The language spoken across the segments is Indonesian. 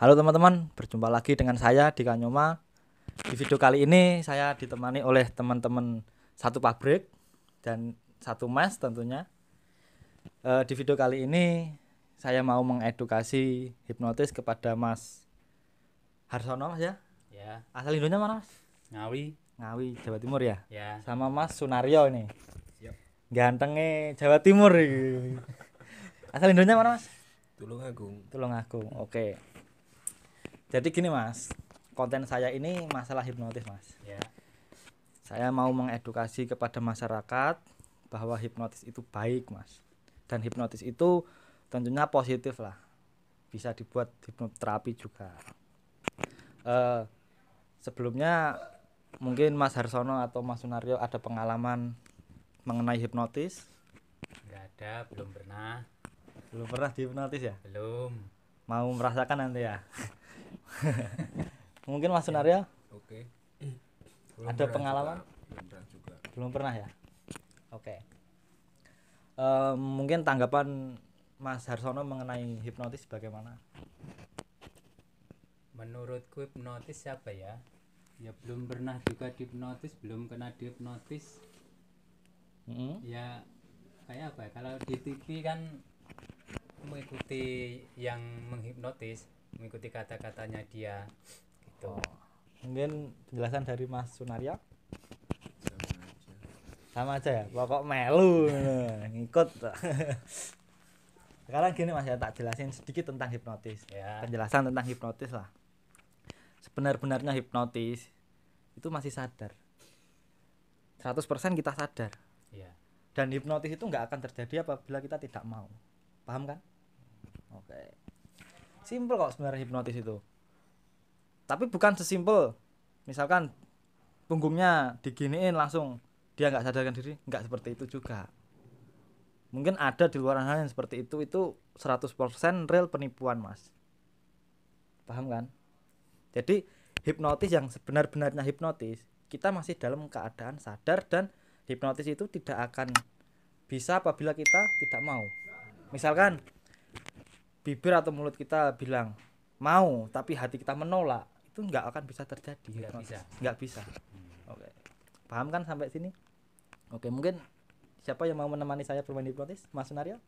Halo teman-teman, berjumpa lagi dengan saya di Kanyoma. Di video kali ini saya ditemani oleh teman-teman satu pabrik dan satu mes tentunya. Di video kali ini saya mau mengedukasi hipnotis kepada Mas Harsono, Mas ya. Ya, Asal Indonya mana, Mas? Ngawi. Ngawi, Jawa Timur ya. Ya. Sama Mas Sunaryo ini. Siap. Gantengnya Jawa Timur ini. Asal Indonya mana, Mas? Tulungagung. Tulungagung. Oke. Jadi gini, Mas. Konten saya ini masalah hipnotis, Mas. Ya. Saya mau mengedukasi kepada masyarakat bahwa hipnotis itu baik, Mas. Dan hipnotis itu tentunya positif lah. Bisa dibuat hipnoterapi juga. Sebelumnya mungkin Mas Harsono atau Mas Sunaryo ada pengalaman mengenai hipnotis? Enggak ada, belum pernah. Belum pernah dihipnotis ya? Belum. Mau merasakan nanti ya? Mungkin Mas Sunaryo Oke. ada pengalaman? Belum pernah juga. Belum pernah ya? Oke. Mungkin tanggapan Mas Harsono mengenai hipnotis bagaimana? Menurutku hipnotis siapa ya? Ya belum pernah juga dihipnotis, belum kena dihipnotis. Ya kayak apa ya? Kalau di TV kan mengikuti yang menghipnotis, mengikuti kata-katanya dia gitu. Mungkin penjelasan dari Mas Sunaryo Sama aja. sama aja ya, pokok melu ngikut. Sekarang gini Mas ya, tak jelasin sedikit tentang hipnotis. Ya. Penjelasan tentang hipnotis lah. Sebenar-benarnya hipnotis itu masih sadar. 100% kita sadar. Ya. Dan hipnotis itu nggak akan terjadi apabila kita tidak mau. Paham kan? Oke. Simple kok sebenarnya hipnotis itu. Tapi bukan sesimpel misalkan punggungnya diginiin langsung dia nggak sadarkan diri, nggak seperti itu juga. Mungkin ada di luar sana yang seperti itu 100% real penipuan, Mas. Paham kan? Jadi hipnotis yang sebenar-benarnya hipnotis, kita masih dalam keadaan sadar dan hipnotis itu tidak akan bisa apabila kita tidak mau. Misalkan bibir atau mulut kita bilang mau tapi hati kita menolak, itu nggak akan bisa terjadi. Nggak bisa. Oke. Paham kan sampai sini? Oke, mungkin siapa yang mau menemani saya bermain hipnotis? Mas Sunaryo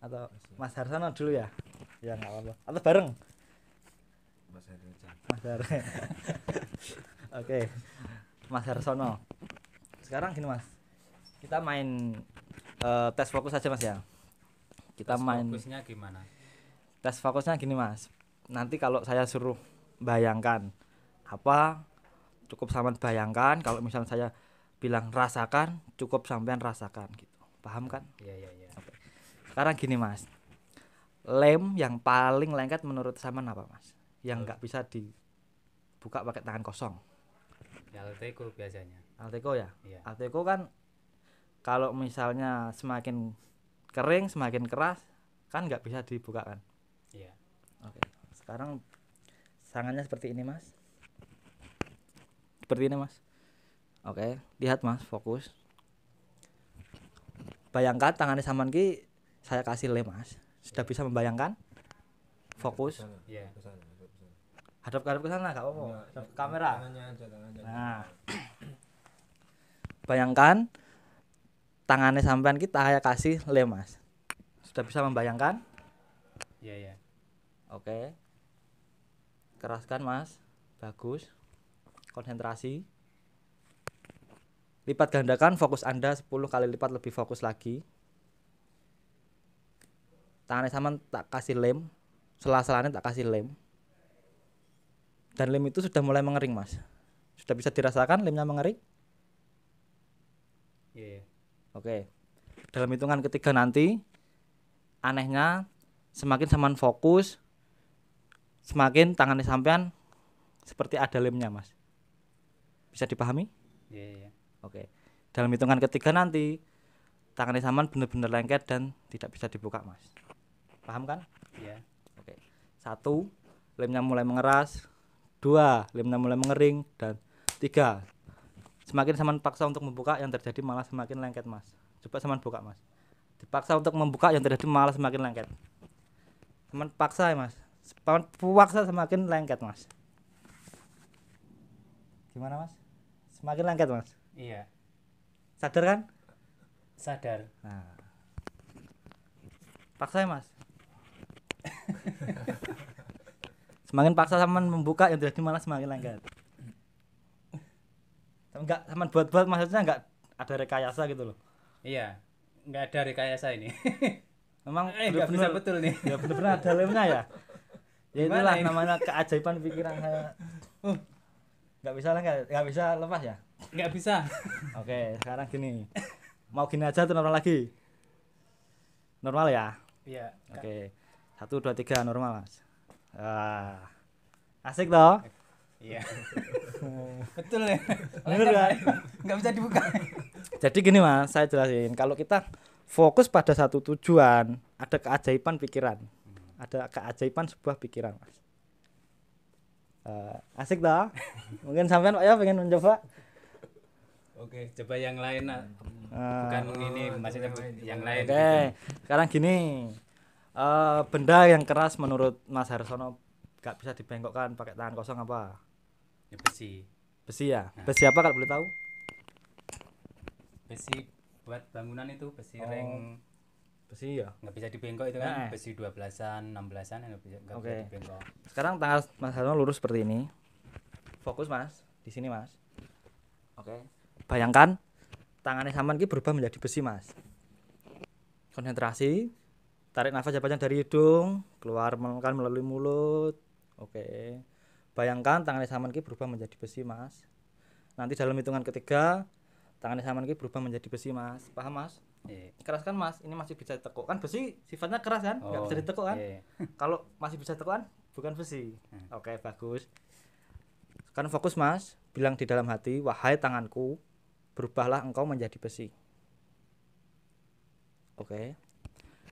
atau Mas Harsono dulu ya? Ya nggak apa-apa. Atau bareng? Mas Harja. Mas Har. Oke. Mas Harsono. Sekarang gini Mas. Kita main tes fokus aja Mas ya. Kita main Fokusnya gimana? tes fokusnya gini Mas. Nanti kalau saya suruh bayangkan apa, cukup sampean bayangkan. Kalau misalnya saya bilang rasakan, cukup sampean rasakan gitu. Paham kan? Iya. Oke. Sekarang gini Mas. Lem yang paling lengket menurut sampean apa Mas? Yang nggak bisa dibuka pakai tangan kosong. Alteco biasanya. Alteco ya? Iya. Alteco kan kalau misalnya semakin kering, semakin keras kan nggak bisa dibuka kan? Iya. Oke. Sekarang tangannya seperti ini Mas. Seperti ini Mas. Oke, lihat Mas, fokus. Bayangkan tangannya sampean ki saya kasih lem Mas. Sudah bisa membayangkan? Fokus. Iya. Kesana. Hadap-hadap ke sana, enggak apa-apa. Hadap ke kamera. Tangannya aja. Nah. Bayangkan tangannya sampean kita saya kasih lem Mas. Sudah bisa membayangkan? Iya. Oke. Keraskan Mas. Bagus. Konsentrasi. Lipat gandakan fokus Anda 10 kali lipat lebih fokus lagi. Tangannya sampean tak kasih lem. Sela-selanya tak kasih lem. Dan lem itu sudah mulai mengering Mas. Sudah bisa dirasakan lemnya mengering? Iya. Oke. Dalam hitungan ketiga nanti, anehnya semakin sampean fokus, semakin tangannya sampean seperti ada lemnya Mas. Bisa dipahami? Iya. Oke. Dalam hitungan ketiga nanti, tangannya sampean benar-benar lengket dan tidak bisa dibuka Mas. Paham kan? Iya. Oke. 1, lemnya mulai mengeras. 2, lemnya mulai mengering. Dan 3, semakin sampean paksa untuk membuka, yang terjadi malah semakin lengket Mas. Coba sampean buka Mas. Dipaksa untuk membuka, yang terjadi malah semakin lengket. Sampean paksa ya Mas. Semakin puwaksa semakin lengket mas. Gimana mas? Semakin lengket mas. Iya, Sadar kan? sadar. Nah. Paksa ya mas. Semakin paksa sama membuka yang terjadi malah semakin lengket. Enggak sama buat-buat maksudnya enggak ada rekayasa gitu loh. Iya, nggak ada rekayasa ini. Memang Nggak bisa betul nih. ya benar-benar ada lemnya ya. Ya Gimana itulah ini? namanya keajaiban pikiran saya. Nggak bisa nggak bisa lepas ya. Nggak bisa. Oke, sekarang gini. Mau gini aja atau normal lagi? Normal ya. Iya. Oke. 1 2 3 normal mas. Asik toh? Iya. Betul ya. Bener kan? Nggak bisa dibuka. Jadi gini mas, saya jelasin. Kalau kita fokus pada satu tujuan, ada keajaiban pikiran, ada keajaiban sebuah pikiran mas. Asik toh? Mungkin sampean Pak ya pengen mencoba? Oke. Coba yang lain. Ah, Bukan ini maksudnya yang lain. Oke, sekarang gini. Benda yang keras menurut Mas Harsono gak bisa dibengkokkan pakai tangan kosong apa? Ya, besi. Besi ya. Besi apa kalau boleh tahu? Besi buat bangunan itu besi Oh. ring Besi ya. nggak bisa dibengkok itu kan Nah. besi 12-an 16-an nggak bisa Oke. dibengkok. Sekarang tangan Mas Harsono lurus seperti ini. Fokus Mas, di sini Mas. Oke. Bayangkan tangannya sampean ki berubah menjadi besi Mas. Konsentrasi. Tarik nafas panjang dari hidung, keluarkan melalui mulut. Oke. Bayangkan tangannya sampean ki berubah menjadi besi Mas. Nanti dalam hitungan ketiga tangannya sampean ki berubah menjadi besi Mas. Paham Mas? Iya. Keras kan Mas? Ini masih bisa ditekuk. Kan besi sifatnya keras kan? Nggak bisa ditekuk kan? Iya. Kalau masih bisa tekan bukan besi. Oke, bagus. Sekarang fokus Mas, bilang di dalam hati, wahai tanganku, berubahlah engkau menjadi besi. Oke.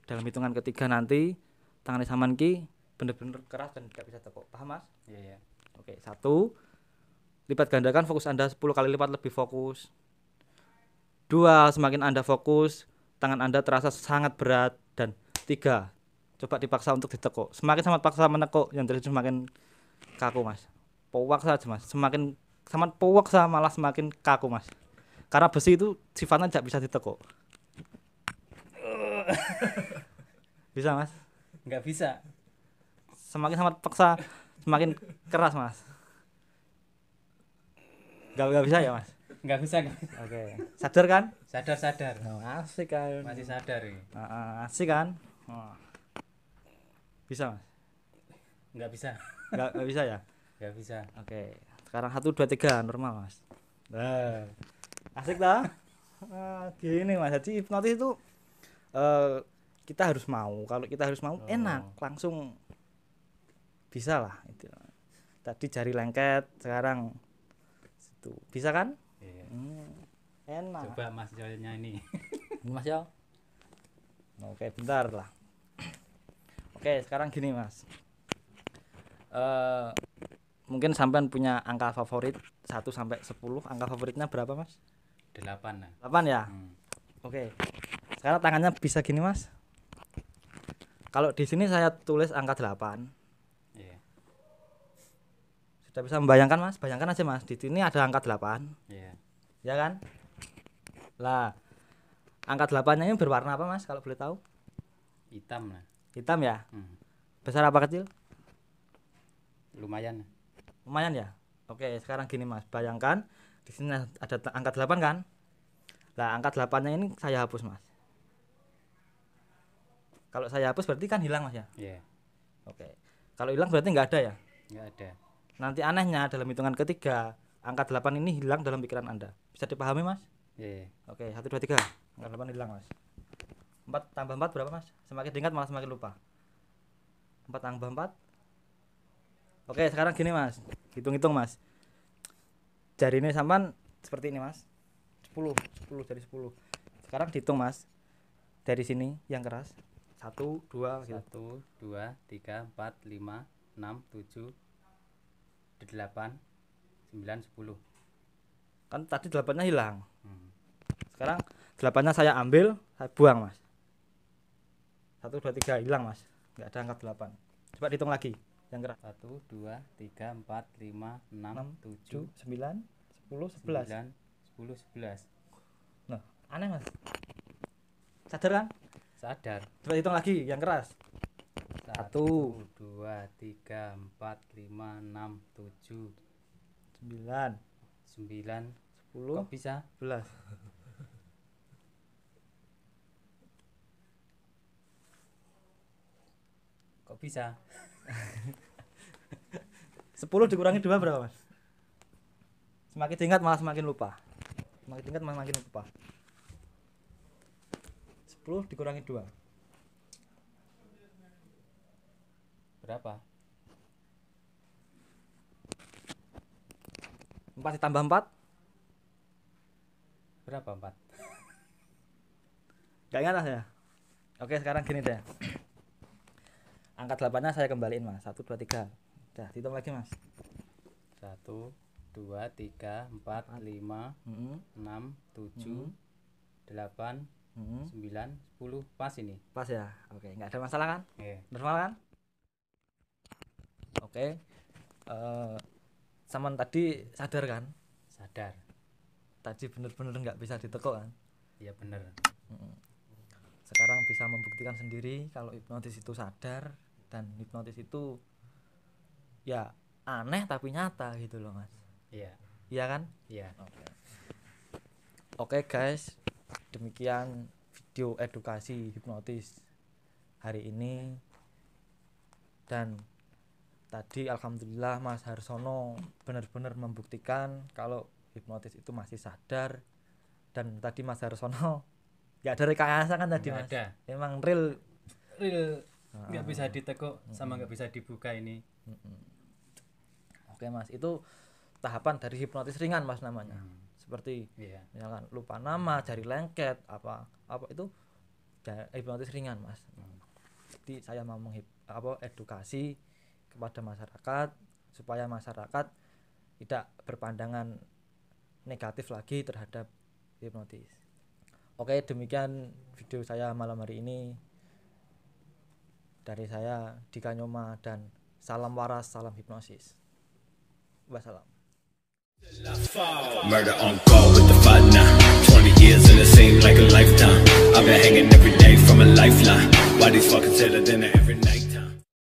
Dalam hitungan ketiga nanti tangan sampean ki bener-bener keras dan tidak bisa tekuk. Paham Mas? Iya, iya. Oke, 1. Lipat gandakan fokus Anda 10 kali lipat lebih fokus. 2. Semakin Anda fokus, tangan Anda terasa sangat berat. Dan 3. Coba dipaksa untuk ditekuk. Semakin sangat paksa menekuk, yang terjadi semakin kaku Mas. Powak saja Mas. Semakin sangat powak malah semakin kaku Mas. Karena besi itu sifatnya tidak bisa ditekuk. Bisa Mas? Nggak bisa. Semakin sangat paksa semakin keras Mas. Gak bisa ya Mas? Nggak bisa. Oke. Sadar kan? Sadar. Oh, asik kan? Masih sadar ini. Asik kan? Oh. Bisa Mas? Nggak bisa. Gak bisa ya? Nggak bisa. Oke. Sekarang 1 2 3 normal Mas. Nah. Asik dah. Gini Mas. Jadi hipnotis itu kita harus mau. Kalau kita harus mau enak, langsung bisa lah itu. Tadi jari lengket, sekarang situ. Bisa kan? Iya. Enak. Coba Mas Joynya ini. Ini Mas ya. Oke, bentar lah. Oke, sekarang gini Mas. Mungkin sampean punya angka favorit 1 sampai 10. Angka favoritnya berapa Mas? 8 lah. 8 ya? Oke. Sekarang tangannya bisa gini Mas. Kalau di sini saya tulis angka 8. Iya. Sudah bisa membayangkan Mas? Bayangkan aja Mas. Di sini ada angka 8. Iya. Ya kan? Lah, angka 8-nya ini berwarna apa Mas kalau boleh tahu? Hitam lah. Hitam ya? Besar apa kecil? Lumayan. Lumayan ya? Oke, sekarang gini Mas. Bayangkan di sini ada angka 8 kan? Lah, angka 8-nya ini saya hapus Mas. Kalau saya hapus berarti kan hilang Mas ya? Iya. Oke. Kalau hilang berarti nggak ada ya? Nggak ada. Nanti anehnya dalam hitungan ketiga, angka 8 ini hilang dalam pikiran Anda. Bisa dipahami Mas? Iya. Oke, 1 2 3. Angka 8 hilang Mas. 4 tambah 4 berapa Mas? Semakin diingat malah semakin lupa. 4 tambah 4. Oke, sekarang gini Mas. Hitung-hitung Mas. Jari ini sampan seperti ini Mas. 10 dari 10. Sekarang dihitung Mas. Dari sini yang keras. 1 2 gitu. 1 2 3 4 5 6 7 8 9 10. Kan tadi 8-nya hilang. Hmm. Sekarang 8-nya saya ambil, saya buang Mas. 1 2 3 hilang Mas. Enggak ada angka 8. Coba dihitung lagi. Yang keras. 1 2 3 4 5 6 7 9 10 11. 9 10 11. Nah, aneh Mas. Sadar kan? Sadar. Coba hitung lagi yang keras. 1 1 2 3 4 5 6 7 9 9. 10 Kok bisa? 11. Kok bisa? 10 dikurangi 2 berapa Mas? Semakin diingat malah semakin lupa. Semakin diingat malah semakin lupa. 10 dikurangi 2. Berapa? 4 ditambah 4 Berapa 4? Gak ingat Mas ya? Oke sekarang gini deh. Angka 8-nya saya kembaliin Mas. 1 2 3. Udah hitung lagi Mas. 1 2 3 4 5 Heeh. 6 7 8 9 10. Pas ini. Pas ya. Oke, nggak ada masalah kan? Iya. Normal kan? Oke. Saman tadi sadar kan? Sadar. Tadi bener-bener nggak bisa ditekuk kan? Iya bener. Sekarang bisa membuktikan sendiri kalau hipnotis itu sadar dan hipnotis itu ya aneh tapi nyata gitu loh Mas. Iya. Iya kan? Iya. Oke guys, demikian video edukasi hipnotis hari ini. Dan tadi alhamdulillah Mas Harsono benar-benar membuktikan kalau hipnotis itu masih sadar. Dan tadi Mas Harsono gak ada rekayasa kan tadi Nggak Mas? ada. Emang real. Nggak bisa ditekuk sama nggak bisa dibuka ini. Oke Mas, itu tahapan dari hipnotis ringan Mas namanya. Seperti Iya. misalkan lupa nama, jari lengket, apa itu hipnotis ringan Mas. Jadi saya mau edukasi kepada masyarakat supaya masyarakat tidak berpandangan negatif lagi terhadap hipnotis. Oke, demikian video saya malam hari ini. Dari saya Dika Nyoma dan salam waras, salam hipnosis. Wassalam. Murder on call with the fight now. 20 years and it seemed like a lifetime. I've been hanging every day from a lifeline. Why these fuckers better than every night?